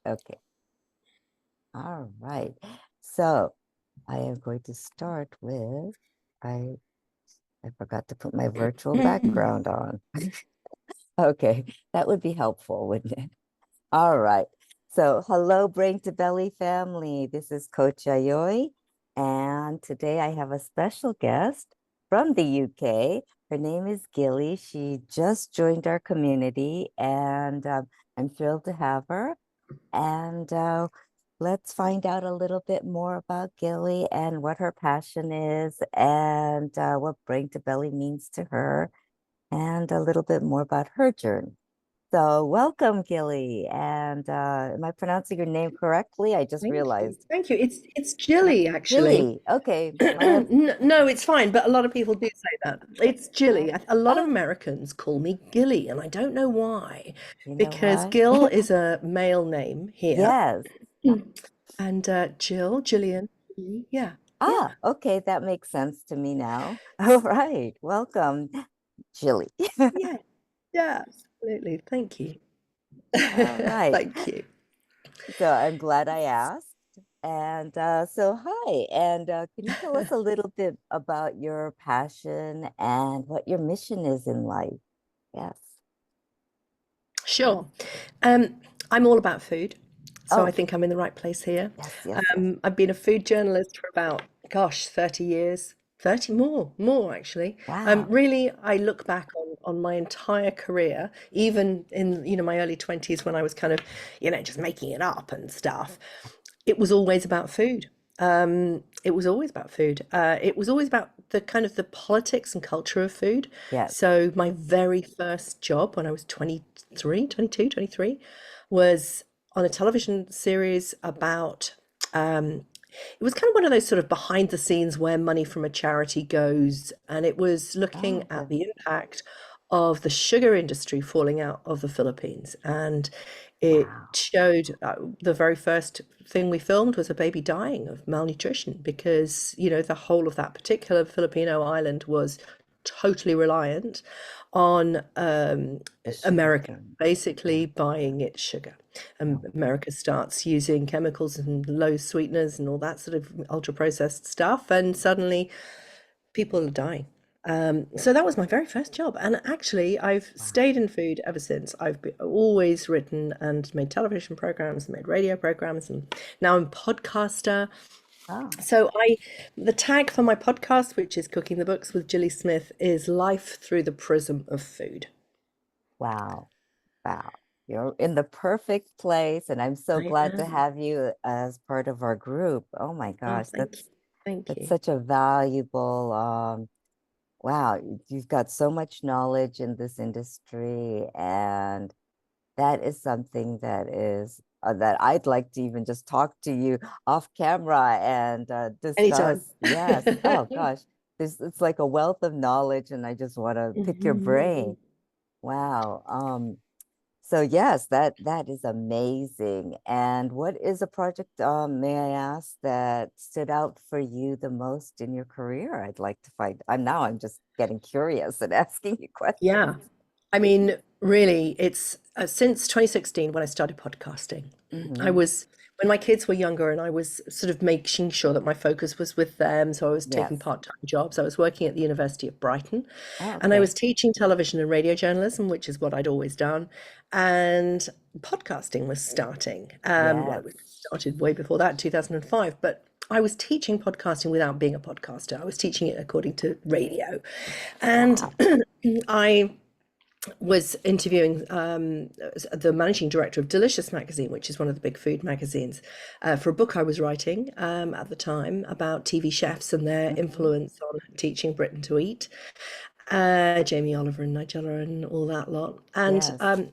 Okay. All right. So I am going to start with I I forgot to put my virtual background on. Okay, that would be helpful, wouldn't it? All right. So hello, Brain to Belly family. This is Coach Ayoi, and today I have a special guest from the UK. Her name is Gilly. She just joined our community, and I'm thrilled to have her. And let's find out a little bit more about Gilly and what her passion is and what Brain to Belly means to her and a little bit more about her journey. So welcome, Gilly. And am I pronouncing your name correctly? I just Thank you. realized. Thank you. It's Gilly, actually. Gilly. Okay. No, it's fine, but a lot of people do say that. It's Gilly. A lot of Oh, Americans call me Gilly, and I don't know why, you know because why? Gil is a male name here, Yes. and Gillian, yeah, yeah, Ah, okay. That makes sense to me now. All right. Welcome, Gilly. yeah, yeah, absolutely. Thank you. All right. Thank you. So I'm glad I asked. And so, hi. And can you tell us a little bit about your passion and what your mission is in life? Yes. Sure. Um, I'm all about food, so I Oh, think I'm in the right place here. yes, yes, yes. I've been a food journalist for about, gosh, 30 years, 30 more actually. Wow. Really, I look back on my entire career, even in, my early 20s when I was kind of, just making it up and stuff. It was always about food. It was always about food. It was always about the kind of the politics and culture of food. Yes. So my very first job when I was 23, 22, 23, was on a television series about it was kind of one of those sort of behind the scenes where money from a charity goes, and it was looking Oh, at okay. the impact of the sugar industry falling out of the Philippines. And it Wow. showed the very first thing we filmed was a baby dying of malnutrition because, the whole of that particular Filipino island was totally reliant on The sugar America cane. Yeah. basically buying its sugar. Oh, America starts using chemicals and low sweeteners and all that sort of ultra processed stuff, and suddenly people are dying. So that was my very first job, and actually, I've wow. stayed in food ever since. Always written and made television programs, made radio programs, and now I'm a podcaster. Oh, So the tag for my podcast, which is Cooking the Books with Gilly Smith, is Life Through the Prism of Food. wow. Wow. You're in the perfect place, and I'm so I glad to am. have you as part of our group. Oh my Oh, gosh, thank you. Thank that's you. such a valuable wow, you've got so much knowledge in this industry, and that is something that I'd like to even just talk to you off camera and Anytime. discuss. Yes. Oh gosh, it's like a wealth of knowledge, and I just want to pick your Mhm. brain. Wow. So yes, that is amazing. And what is a project, may I ask, that stood out for you the most in your career? I'd like to find. I'm just getting curious and asking you Yeah. questions. I mean, really, it's since 2016 when I started podcasting. I Hmm. was, when my kids were younger, and I was sort of making sure that my focus was with them. So I was taking Yes. part-time jobs. I was working at the University of Brighton, Oh, and I okay. was teaching television and radio journalism, which is what I'd always done. And podcasting was starting. Well, Yes. it was started way before that, 2005, but I was teaching podcasting without being a podcaster. I was teaching it according to radio. And Wow. I was interviewing the managing director of Delicious magazine, which is one of the big food magazines, for a book I was writing at the time about TV chefs and their Hmm. influence on teaching Britain to eat. Jamie Oliver and Nigella and all that lot. And Yes.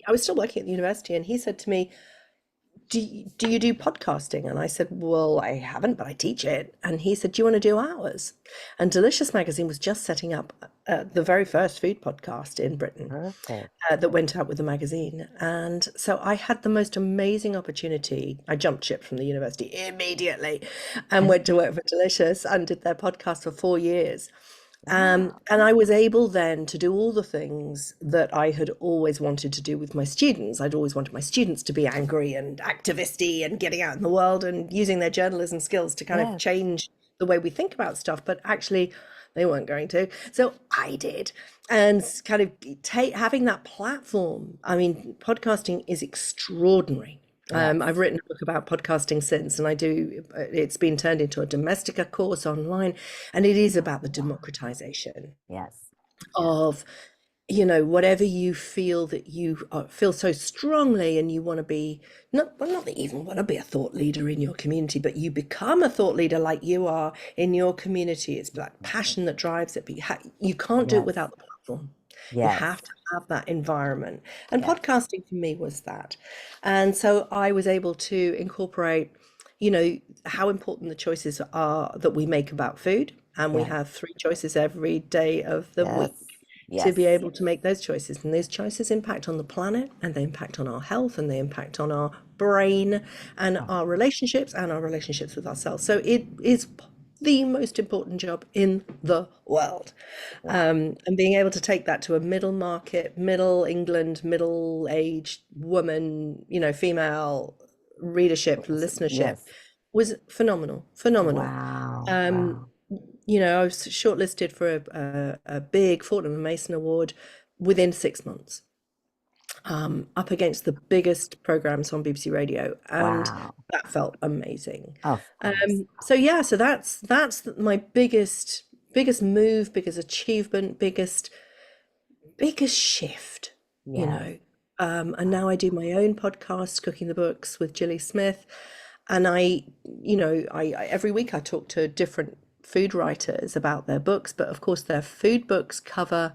I was still working at the university, and he said to me, do you do podcasting? And I said, well, I haven't, but I teach it. And he said, do you want to do ours? And Delicious Magazine was just setting up the very first food podcast in Britain Perfect. that went out with the magazine. And so I had the most amazing opportunity. I jumped ship from the university immediately and went to work for Delicious and did their podcast for 4 years, Wow. And I was able then to do all the things that I had always wanted to do with my students. I'd always wanted my students to be angry and activisty and getting out in the world and using their journalism skills to kind of Yes. change the way we think about stuff. But actually, they weren't going to. So I did. And kind of having that platform. I mean, podcasting is extraordinary. I've Yes. written a book about podcasting since, and it's been turned into a Domestica course online, and it is about the Wow. democratization Yes. Yes. of, whatever you feel that you feel so strongly and you want to be, not, well, not that you even want to be a thought leader in your community, but you become a thought leader like you are in your community. It's that passion that drives it, but you can't do it Yes. without the platform. You have Yes. to have that environment. And Yes. podcasting for me was that. And so I was able to incorporate, how important the choices are that we make about food. And we Yes. have three choices every day of the Yes. week to be Yes. able to make those choices. And those choices impact on the planet, and they impact on our health, and they impact on our brain and Oh, our relationships and our relationships with ourselves. So it is the most important job in the world. wow. And being able to take that to a middle market, middle England, middle aged woman, female readership, listenership Yes. was phenomenal, phenomenal. Wow. Um, Wow. I was shortlisted for a big Fortnum and Mason award within 6 months, up against the biggest programs on BBC Radio, and Wow. that felt amazing. Of course. So yeah, so that's my biggest move, biggest achievement, biggest shift, you Yes. know. And now I do my own podcast, Cooking the Books with Gilly Smith, and I every week I talk to different food writers about their books, but of course their food books cover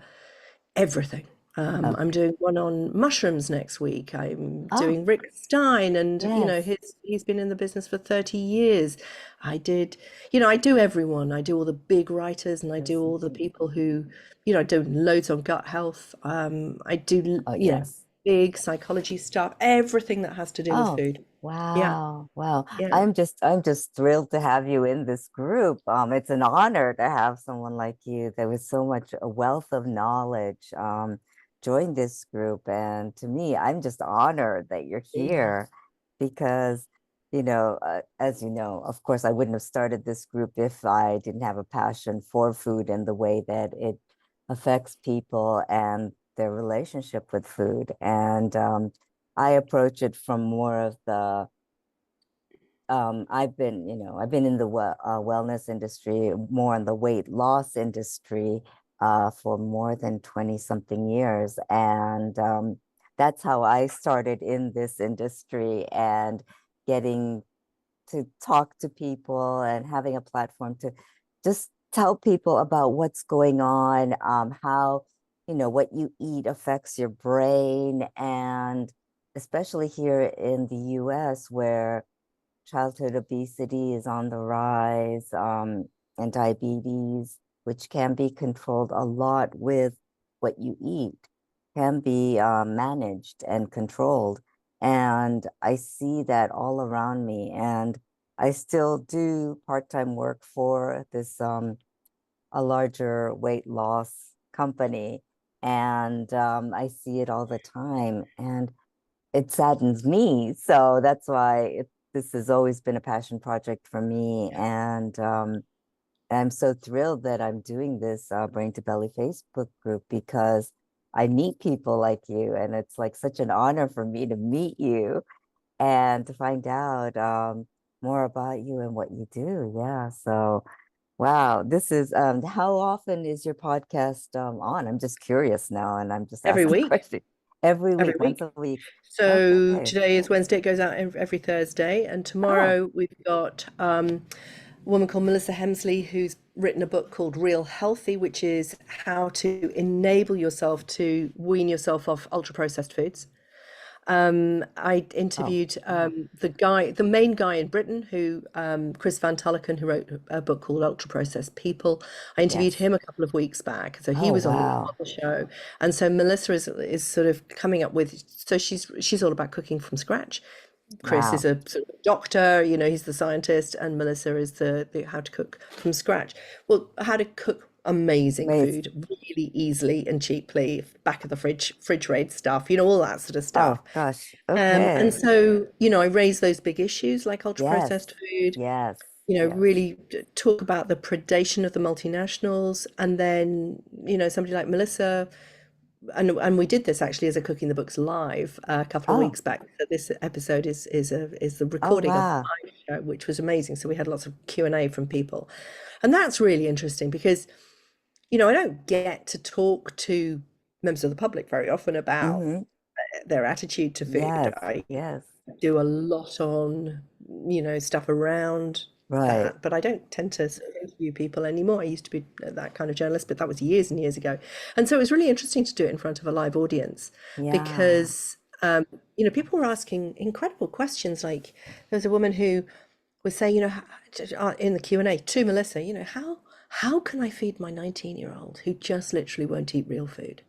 everything. I'm Okay. doing one on mushrooms next week. I'm Oh, doing Rick Stein, and yes. he's been in the business for 30 years. I did, I do everyone. I do all the big writers, and I do Yes. all the people who, I do loads on gut health. I do, Oh, yes. big psychology stuff, everything that has to do with Oh, food. Yeah, wow. Wow. yeah. I'm just thrilled to have you in this group. It's an honor to have someone like you that with so much a wealth of knowledge join this group. And to me, I'm just honored that you're Mm. here because, as you know, of course, I wouldn't have started this group if I didn't have a passion for food and the way that it affects people and their relationship with food. And I approach it from more of the I've been in the wellness industry, more in the weight loss industry, for more than 20 something years. And that's how I started in this industry and getting to talk to people and having a platform to just tell people about what's going on, how, what you eat affects your brain. And especially here in the US, where childhood obesity is on the rise, and diabetes, which can be controlled a lot with what you eat, can be managed and controlled. And I see that all around me. And I still do part-time work for this a larger weight loss company. And I see it all the time. And it saddens me. So that's why this has always been a passion project for me. And I'm so thrilled that I'm doing this Brain to Belly Facebook group because I meet people like you. And it's like such an honor for me to meet you and to find out more about you and what you do. Yeah. So, wow. This is, how often is your podcast on? I'm just curious now and I'm just Every asking week, questions every every week, once week. a week. So Okay. today is Wednesday, it goes out every Thursday, and Oh, tomorrow we've got a woman called Melissa Hemsley who's written a book called Real Healthy, which is how to enable yourself to wean yourself off ultra processed foods. I oh, interviewed the main guy in Britain, Chris Van Tulleken, who wrote a book called Ultra Processed People. I interviewed yes. him a couple of weeks back, so he Oh, was on wow. the show, and so Melissa is sort of coming up with. So she's all about cooking from scratch. Chris is Wow. a sort of doctor, he's the scientist, and Melissa is the how to cook from scratch. Well, how to cook amazing Amazing. food really easily and cheaply, back of the fridge rate stuff, all that sort of Oh stuff. gosh. And Okay. so, I raise those big issues like ultra Yes. processed food, Yes. Yes. really talk about the predation of the multinationals. And then, somebody like Melissa, and we did this actually as a Cooking the Books live a couple of Oh. weeks back. So this episode is the Oh recording of the wow. live show, which was amazing. So we had lots of Q&A from people. And that's really interesting because, I don't get to talk to members of the public very often about Mm-hmm. their attitude to food. Yes. I Yes. do a lot on, stuff around Right. that, but I don't tend to sort of interview people anymore. I used to be that kind of journalist, but that was years and years ago. And so it was really interesting to do it in front of a live audience Yeah. because, people were asking incredible questions. Like there was a woman who was saying, in the Q&A to Melissa, how can I feed my 19-year-old who just literally won't eat real food?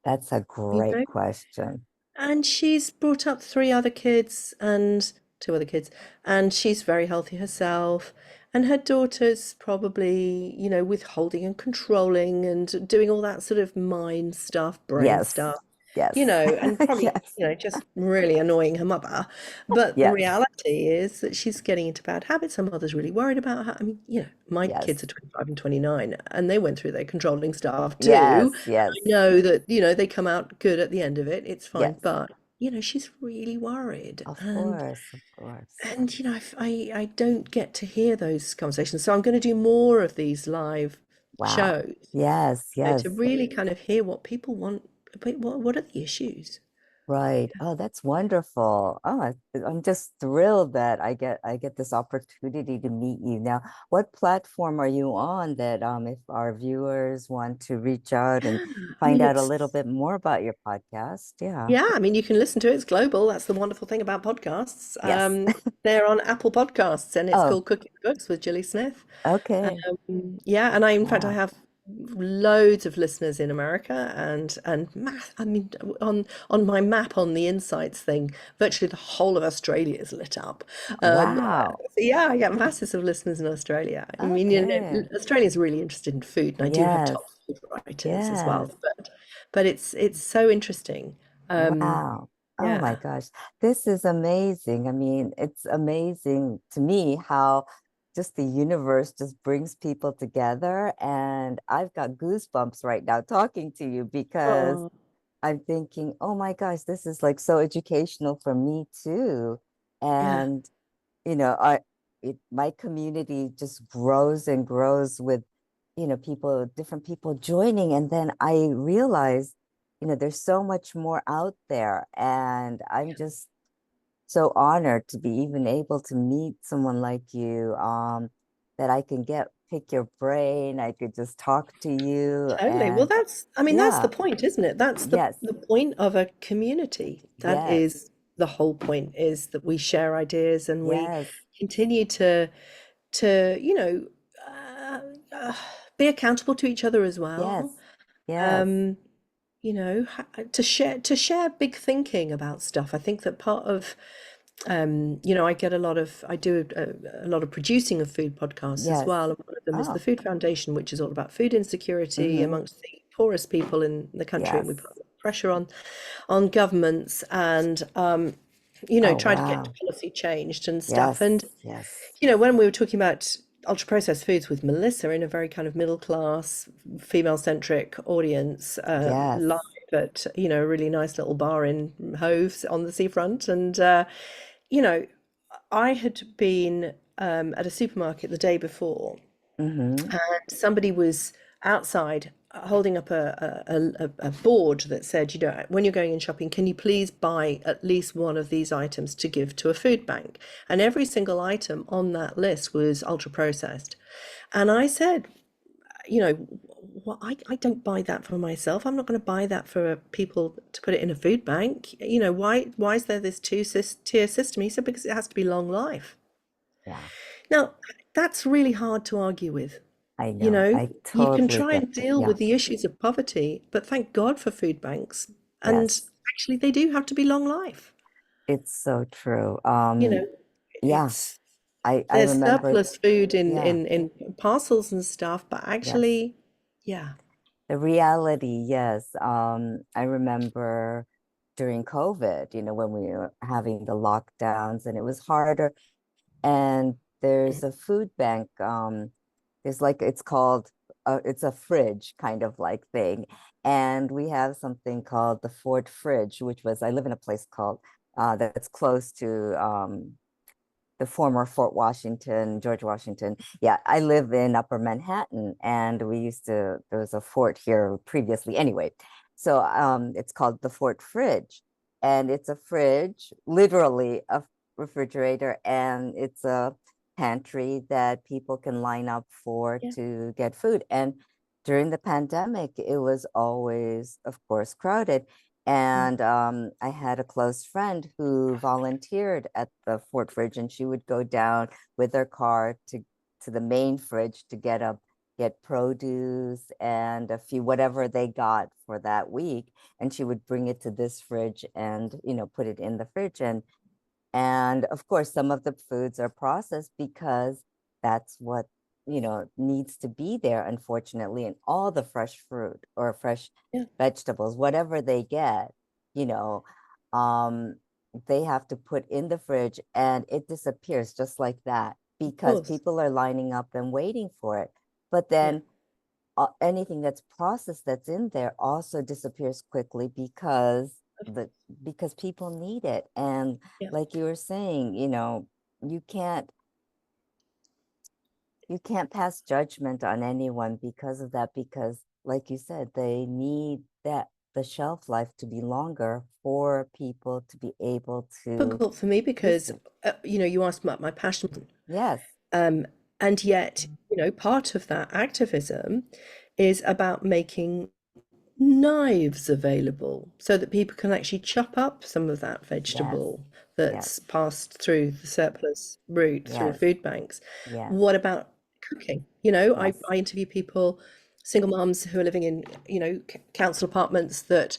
That's a You great know? question. And she's brought up three other kids and two other kids, and she's very healthy herself. And her daughter's probably, withholding and controlling and doing all that sort of mind stuff, brain Yes. stuff, Yes. and probably, Yes. just really annoying her mother. But the Yes. reality is that she's getting into bad habits. Her mother's really worried about her. I mean, my kids Yes. are 25 and 29, and they went through their controlling stuff too. Yes. Yes. I know that, they come out good at the end of it. It's fine. Yes. But, she's really worried. Of And course. Of course. I don't get to hear those conversations. So I'm going to do more of these live Wow. shows, Yes. to Yes. really kind of hear what people want. What are the issues? Right. Oh, that's wonderful. Oh, I'm just thrilled that I get this opportunity to meet you. Now, what platform are you on that if our viewers want to reach out and Yeah, I find mean, out a little bit more about your podcast? Yeah. yeah, I mean, you can listen to it. It's global. That's the wonderful thing about podcasts. Yes. They're on Apple Podcasts, and it's Oh, called Cooking Books with Gilly Smith. okay. Yeah, and in fact, I Wow. have loads of listeners in America, I mean, on my map on the Insights thing, virtually the whole of Australia is lit up. Wow. So yeah, I get masses of listeners in Australia. I mean, Okay. Australia's really interested in food, and I do have Yes. top food writers as well. Yes. But it's so interesting. Wow. Oh my Yeah. gosh. This is amazing. I mean, it's amazing to me how just the universe just brings people together. And I've got goosebumps right now talking to you because Oh, I'm thinking, oh my gosh, this is like so educational for me too. yeah. And, my community just grows and grows with, different people joining. And then I realized there's so much more out there. And I'm just so honored to be even able to meet someone like you, that I can pick your brain. I could just talk to you. Totally. Well, And that's the yeah, point, isn't it? That's yes, the point of a community. That yes, is the whole point, is that we share ideas and we yes, continue to, uh, uh, be accountable to each other as yes, well. yes, Um, to share big thinking about stuff. I think that part of I do a lot of producing of food podcasts as yes. well. And one of them is the Oh, Food Foundation, which is all about food insecurity mm-hmm. amongst the poorest people in the country. And Yes. we put pressure on governments and, Oh, try to get wow. policy changed and stuff. Yes, And, yes, when we were talking about ultra processed foods with Melissa in a very kind of middle class, female centric audience, yes. live at, a really nice little bar in Hove on the seafront. And, you know, I had been at a supermarket the day before, Mm-hmm. and somebody was outside holding up a board that said, when you're going in shopping, can you please buy at least one of these items to give to a food bank? And every single item on that list was ultra processed. And I said, well, I don't buy that for myself. I'm not going to buy that for people to put it in a food bank. Why is there this tier system? He said, because it has to be long life. Yeah, Now, that's really hard to argue with. I You know. know, I you can totally try get and that. deal Yeah, with the issues of poverty, but thank God for food banks. And yes. actually, they do have to be long life. It's so true. You know, Yeah, it's I there's remember. surplus food in Yeah, in in parcels and stuff, but yes. actually, Yeah. The reality, yes. I remember during COVID, when we were having the lockdowns and it was harder. And there's a food bank. There's like it's called it's a fridge kind of like thing. And we have something called the Fort Fridge, which was I live in a place called that's close to the former Fort Washington, George Washington. Yeah, I live in Upper Manhattan, and there was a fort here previously. Anyway, so it's called the Fort Fridge, and it's a fridge, literally a refrigerator, and it's a pantry that people can line up for Yeah. to get food. And during the pandemic, it was always, of course, crowded. Mm. And I had a close friend who volunteered at the Fort Fridge, and she would go down with her car to the main fridge to get produce and a few whatever they got for that week, and she would bring it to this fridge and put it in the fridge. And of course, some of the foods are processed because that's what, needs to be there, unfortunately. And all the fresh fruit or fresh Yeah. vegetables, whatever they get, you know, um, they have to put in the fridge and it disappears just like that Of because course. people are lining up and waiting for it. But Yeah. then anything that's processed that's in there also disappears quickly the because people need it. And Yeah. like you were saying, you can't you can't pass judgment on anyone because of that, because like you said, they need the shelf life to be longer for people to be able to Difficult for me use because, it. you asked about my passion. Yes, Um, and yet, part of that activism is about making knives available so that people can actually chop up some of that yes, vegetable yes, that's passed through the surplus route through yes, food banks. yes, What about cooking? I, yes, I interview people, single moms who are living in, council apartments that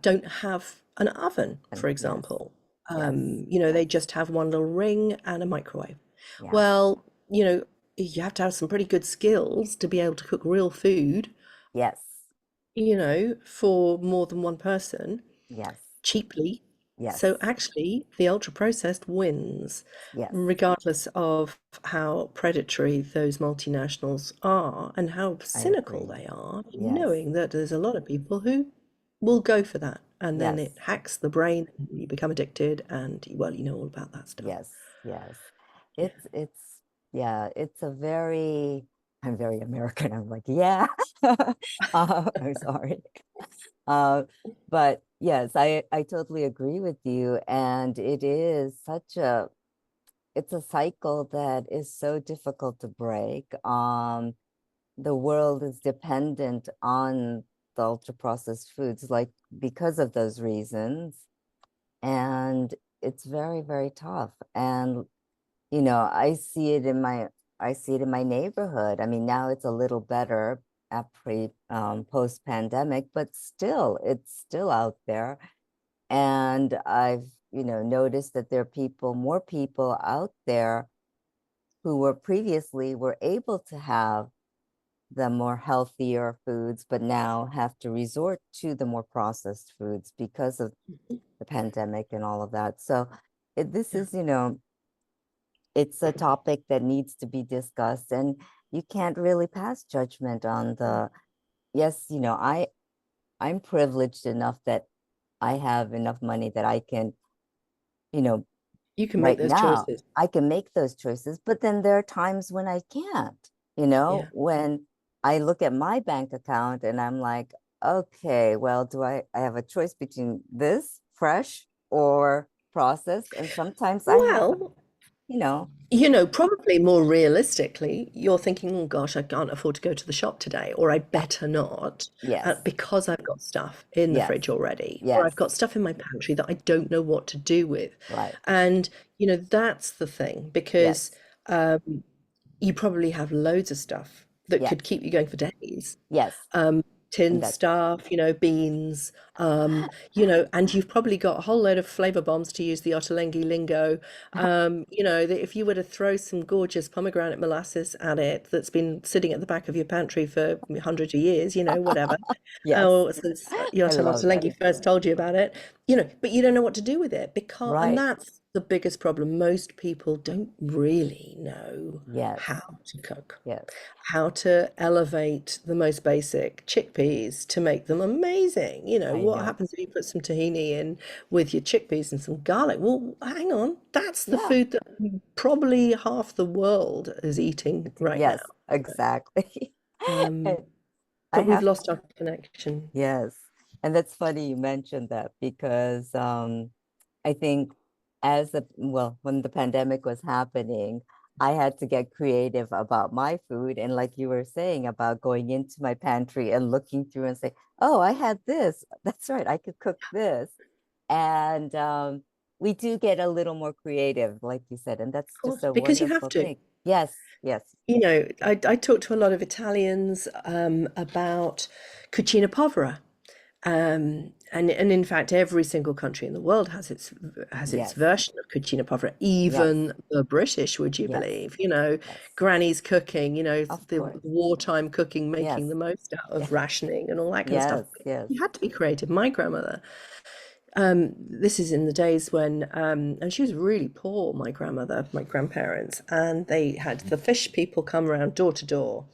don't have an oven, and for yes, example. yes, They just have one little ring and a microwave. yes, Well, you have to have some pretty good skills to be able to cook real food, yes, for more than one person yes, cheaply. yes, So actually, the ultra processed wins, yes, regardless of how predatory those multinationals are and how I cynical agree. they are, Yes, knowing that there's a lot of people who will go for that. And then yes, it hacks the brain, and you become addicted, and well, you know all about that stuff. yes, yes. Yeah. It's yeah, it's a very I'm very American. I'm like, yeah. I'm sorry. Uh, but yes, I totally agree with you. And it is it's a cycle that is so difficult to break. The world is dependent on the ultra processed foods, like because of those reasons. And it's very, very tough. And I see it in my neighborhood. I mean, now it's a little better at post pandemic, but still, it's still out there. And I've, noticed that there are more people out there who were previously were able to have the more healthier foods, but now have to resort to the more processed foods because of the pandemic and all of that. So this Yeah. is, it's a topic that needs to be discussed, and you can't really pass judgment on yes, I'm privileged enough that I have enough money that I can, you know, You can make right those now choices. I can make those choices, but then there are times when I can't, Yeah. when I look at my bank account and I'm like, okay, well, I have a choice between this fresh or processed? And sometimes I have, Well, you know, probably more realistically, you're thinking, oh gosh, I can't afford to go to the shop today, or I better not, yes, because I've got stuff in the yes, fridge already, or yes, I've got stuff in my pantry that I don't know what to do with. right, And, that's the thing, because yes, you probably have loads of stuff that yes, could keep you going for days. yes, And Tin that, stuff, beans, and you've probably got a whole load of flavor bombs, to use the Ottolenghi lingo. That if you were to throw some gorgeous pomegranate molasses at it that's been sitting at the back of your pantry for hundreds of years, whatever, yes, oh, since your I love that. Ottolenghi first told you about it, but you don't know what to do with it and Right. that's the biggest problem. Most people don't really know Yes. how to cook, Yes. how to elevate the most basic chickpeas to make them amazing. I What know. happens if you put some tahini in with your chickpeas and some garlic? Well, hang on, that's the Yeah. food that probably half the world is eating right now. Yes, exactly. Um, And I but we've have, lost our connection. yes. And that's funny you mentioned that because I think when the pandemic was happening, I had to get creative about my food. And like you were saying about going into my pantry and looking through and say, oh, I had this. That's right, I could cook this. And we do get a little more creative, like you said, and that's Of just course, a because you have wonderful to. thing. Yes, yes, I talk to a lot of Italians about cucina povera. And in fact, every single country in the world has its yes, version of cucina povera. yes, Even the British, would you yes, believe? yes, Granny's cooking. of The course. wartime cooking, making Yes, the most out yeah, of rationing and all that kind of stuff. yes, yes, You had to be creative. My grandmother, this is in the days when, and she was really poor, my grandmother, my grandparents, and they had the fish people come around door to door,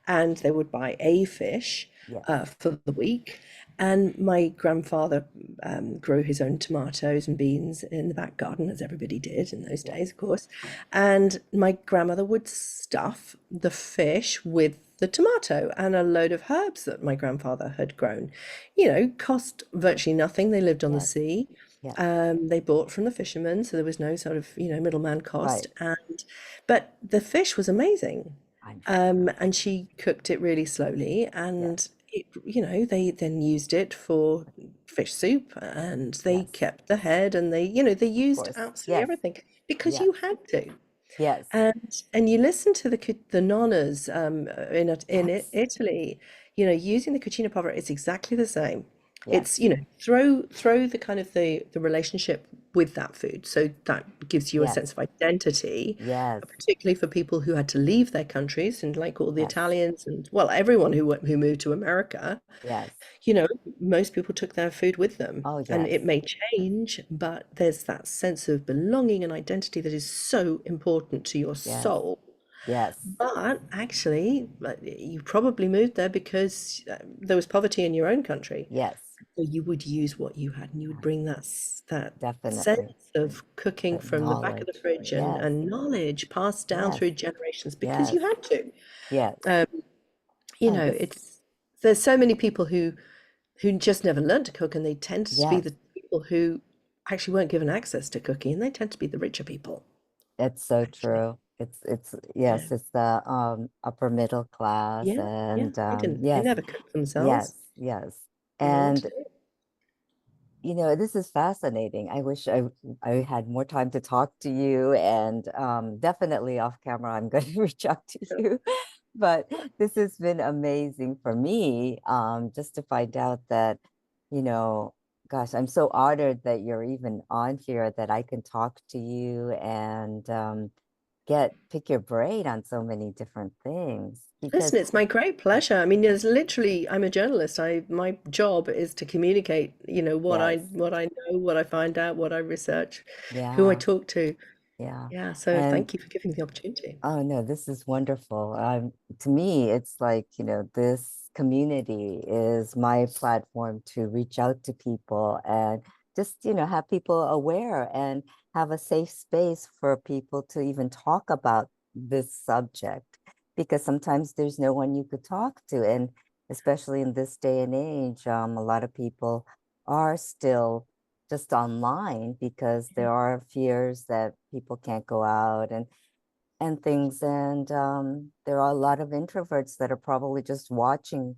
and they would buy a fish yes, for the week. And my grandfather grew his own tomatoes and beans in the back garden, as everybody did in those yes, days, of course. And my grandmother would stuff the fish with the tomato and a load of herbs that my grandfather had grown. Cost virtually nothing. They lived on the yes, sea. yes, They bought from the fishermen, so there was no sort of, middleman cost. right. But the fish was amazing. I'm sure. And she cooked it really slowly, Yes, and they then used it for fish soup, and they yes, kept the head, and they of used course. absolutely Yes, everything because yes, you had to. yes, And you listen to the nonnas in yes, Italy, using the cucina povera, it's exactly the same. yes, It's, throw the kind of the relationship with that food. So that gives you a yes, sense of identity, yes, particularly for people who had to leave their countries, and like all the yes, Italians and, well, everyone who moved to America. yes. you know, Most people took their food with them, Oh, and yes, it may change, but there's that sense of belonging and identity that is so important to your yes, soul. yes, But actually, you probably moved there because there was poverty in your own country. yes, So you would use what you had, and you would bring that sense definitely. of cooking That from the back of the knowledge. fridge, and, Yes, and knowledge passed down yes, through generations because yes, you had to. yes. Um, Oh, this, there's so many people who just never learned to cook, and they tend to be yes. the people who actually weren't given access to cooking, and they tend to be the richer people, It's so actually. true. It's Yeah, yes, it's the upper middle class yeah, yeah. and They yes, never cooked themselves. yes, yes. They didn't know what And to do. this is fascinating. I wish I had more time to talk to you and definitely off camera I'm going to reach out to you. But this has been amazing for me just to find out that, you know, gosh, I'm so honored that you're even on here that I can talk to you and get pick your brain on so many different things because Listen, it's my great pleasure. I mean, I'm a journalist. My job is to communicate, what I yes, what I know, what I find out, what I research, who I yeah, talk to. yeah. Yeah, so And thank you for giving me the opportunity. oh no, this is wonderful. To me, it's like, this community is my platform to reach out to people and just, have people aware and have a safe space for people to even talk about this subject because sometimes there's no one you could talk to. And especially in this day and age, a lot of people are still just online because there are fears that people can't go out and things. And there are a lot of introverts that are probably just watching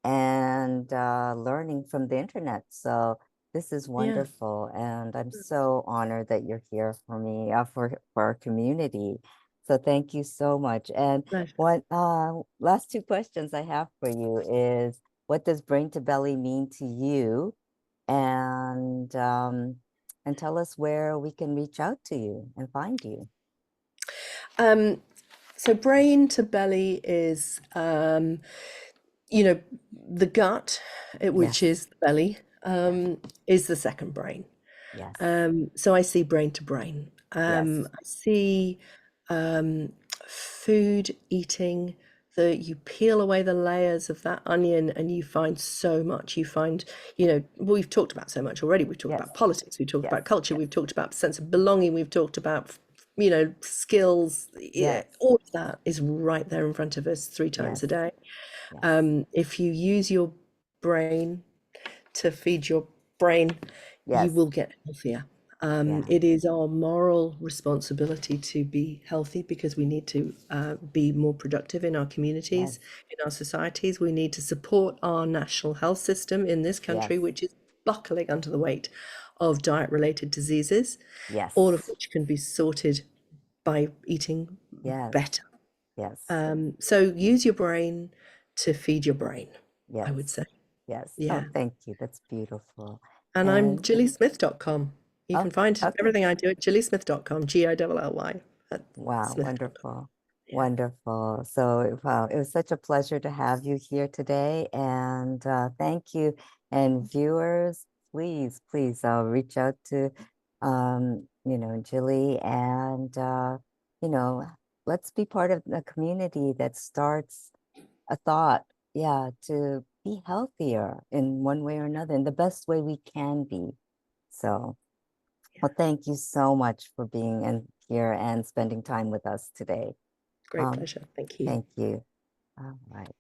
and learning from the internet. So this is Yeah, wonderful. And I'm so honored that you're here for me, for our community. So thank you so much. And pleasure. what last two questions I have for you is what does brain to belly mean to you? And tell us where we can reach out to you and find you. Um, so brain to belly is, you know, the gut, which Yes, is the belly, yes, is the second brain. yes, So I see brain to brain. yes, I see um, food eating, you peel away the layers of that onion and you find so much. You find, we've talked about so much already. We've talked yes, about politics, we've talked yes, about culture, yes, we've talked about sense of belonging, we've talked about, skills. Yeah, yes, all of that is right there in front of us three times yes, a day. yes, If you use your brain to feed your brain, you yes, will get healthier. yeah, It is our moral responsibility to be healthy because we need to be more productive in our yes, communities, in our societies. We need to support our national health system in this country, yes, which is buckling under the weight of diet-related diseases, all of yes, which can be sorted by eating yes, better. yes, So use your brain to feed your brain, I would yes, say. yes. Oh, Yeah. thank you. That's beautiful. And I'm And gillysmith.com. You oh, can find okay. everything I do at gillysmith.com, Gilly at Wow, smith.com. wonderful. Yeah, Wonderful. So, wow, it was such a pleasure to have you here today. And thank you. And viewers, please, please reach out to, Jilly and, you know, let's be part of a community that starts a thought, yeah, to be healthier in one way or another, in the best way we can be. So, yeah. well, thank you so much for being in here and spending time with us today. Great Um, pleasure. Thank you. Thank you. All right.